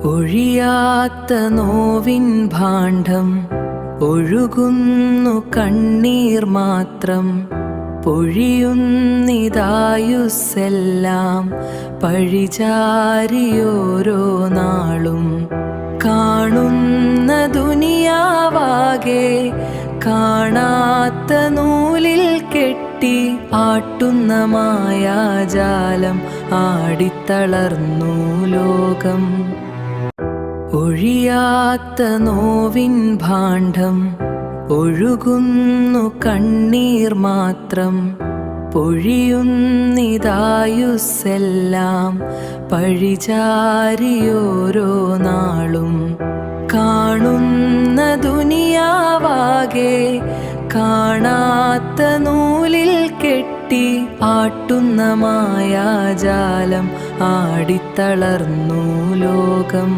ഒഴിയാത്ത നോവിൻ ഭാണ്ഡം ഒഴുകുന്നു കണ്ണീർ മാത്രം. പൊഴിയുന്നിതായുസ്സെല്ലാം പഴിചാരിയോരോ നാളും. കാണുന്ന ദുനിയാവാകെ കാണാത്ത നൂലിൽ കെട്ടി ആട്ടുന്ന മായാജാലം ആടിത്തളർന്നു ലോകം. ഒഴിയാത്ത നോവിൻ ഭാണ്ഡം ഒഴുകുന്നു കണ്ണീർ മാത്രം. പൊഴിയുന്നിതായുസ്സെല്ലാം പഴിചാരിയോരോ നാളും. കാണുന്ന ദുനിയാവാകെ കാണാത്ത നൂലിൽ കെട്ടി ആട്ടുന്ന മായാജാലം ആടിത്തളർന്നു ലോകം.